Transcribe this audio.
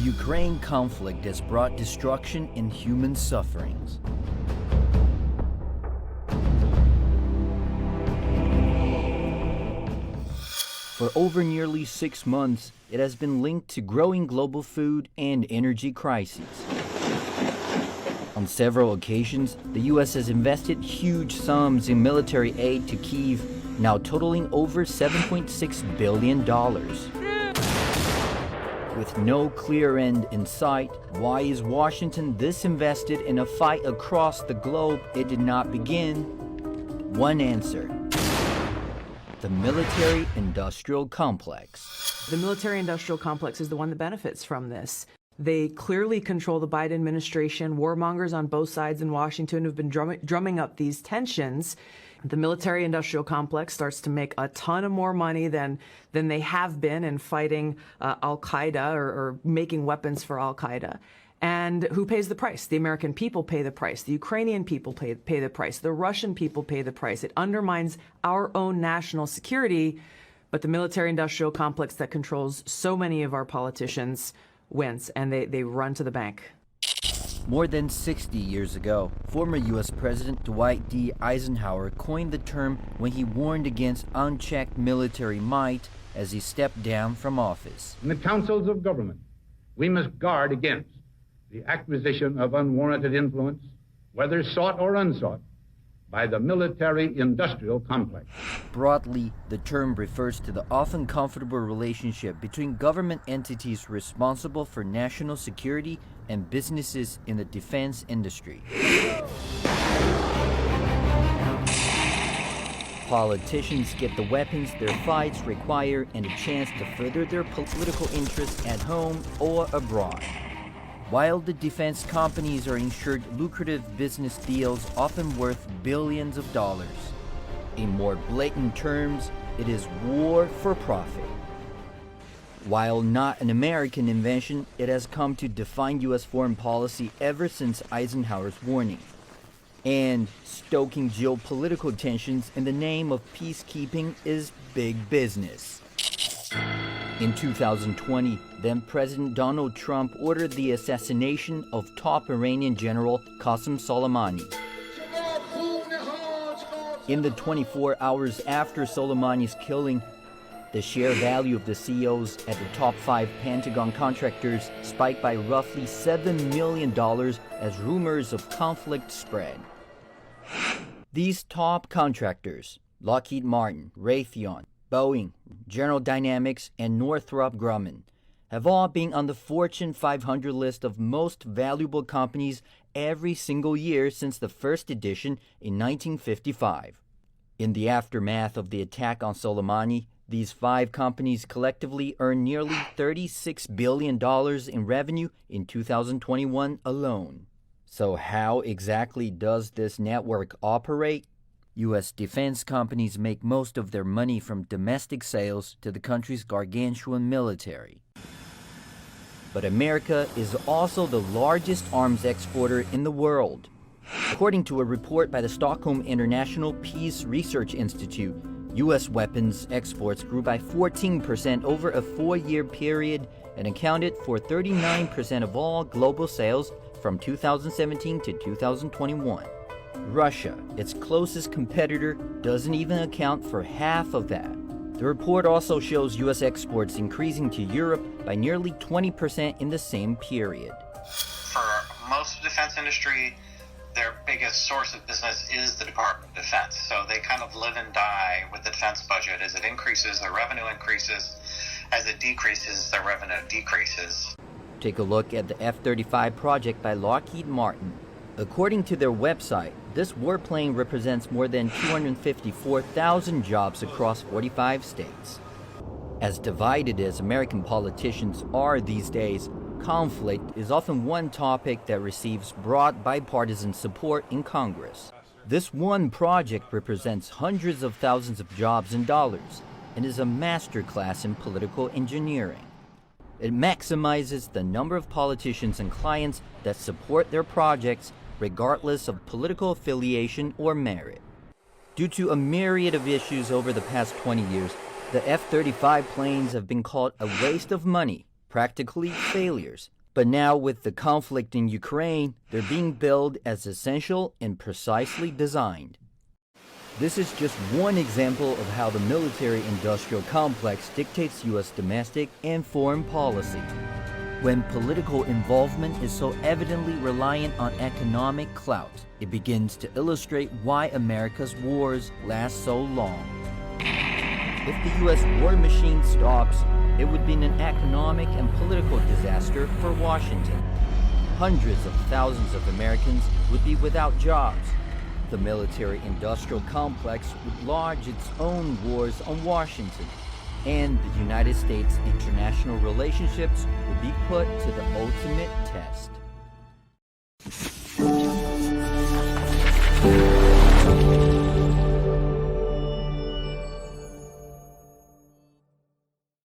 Ukraine conflict has brought destruction and human sufferings. For over nearly 6 months, it has been linked to growing global food and energy crises. On several occasions, the U.S. has invested huge sums in military aid to Kyiv, now totaling over $7.6 billion. With no clear end in sight, why is Washington this invested in a fight across the globe it did not begin? One answer: the military-industrial complex. The military-industrial complex is the one that benefits from this. They clearly control the Biden administration. Warmongers on both sides in Washington have been drumming up these tensions. The military-industrial complex starts to make a ton of more money than they have been in fighting al-Qaeda or making weapons for al-Qaeda. And who pays the price? The American people pay the price. The Ukrainian people pay the price. The Russian people pay the price. It undermines our own national security. But the military-industrial complex that controls so many of our politicians wins, and they run to the bank. More than 60 years ago, former U.S. President Dwight D. Eisenhower coined the term when he warned against unchecked military might as he stepped down from office. In the councils of government, we must guard against the acquisition of unwarranted influence, whether sought or unsought, by the military-industrial complex. Broadly, the term refers to the often comfortable relationship between government entities responsible for national security and businesses in the defense industry. Politicians get the weapons their fights require and a chance to further their political interests at home or abroad. While the defense companies are insured lucrative business deals often worth billions of dollars. In more blatant terms, it is war for profit. While not an American invention, it has come to define U.S. foreign policy ever since Eisenhower's warning. And stoking geopolitical tensions in the name of peacekeeping is big business. In 2020, then-President Donald Trump ordered the assassination of top Iranian General Qasem Soleimani. In the 24 hours after Soleimani's killing, the share value of the CEOs at the top 5 Pentagon contractors spiked by roughly $7 million as rumors of conflict spread. These top contractors, Lockheed Martin, Raytheon, Boeing, General Dynamics, and Northrop Grumman, have all been on the Fortune 500 list of most valuable companies every single year since the first edition in 1955. In the aftermath of the attack on Soleimani, these 5 companies collectively earned nearly $36 billion in revenue in 2021 alone. So how exactly does this network operate? U.S. defense companies make most of their money from domestic sales to the country's gargantuan military. But America is also the largest arms exporter in the world. According to a report by the Stockholm International Peace Research Institute, U.S. weapons exports grew by 14% over a 4-year period and accounted for 39% of all global sales from 2017 to 2021. Russia, its closest competitor, doesn't even account for half of that. The report also shows U.S. exports increasing to Europe by nearly 20% in the same period. For most of the defense industry, their biggest source of business is the Department of Defense. So they kind of live and die with the defense budget. As it increases, their revenue increases. As it decreases, their revenue decreases. Take a look at the F-35 project by Lockheed Martin. According to their website, this warplane represents more than 254,000 jobs across 45 states. As divided as American politicians are these days, conflict is often one topic that receives broad bipartisan support in Congress. This one project represents hundreds of thousands of jobs and dollars and is a masterclass in political engineering. It maximizes the number of politicians and clients that support their projects regardless of political affiliation or merit. Due to a myriad of issues over the past 20 years, the F-35 planes have been called a waste of money, practically failures, But now with the conflict in Ukraine, they're being billed as essential and precisely designed. This is just one example of how the military-industrial complex dictates U.S. domestic and foreign policy. When political involvement is so evidently reliant on economic clout, it begins to illustrate why America's wars last so long. If the U.S. war machine stops, it would be an economic and political disaster for Washington. Hundreds of thousands of Americans would be without jobs. The military-industrial complex would lodge its own wars on Washington, and the United States' international relationships would be put to the ultimate test.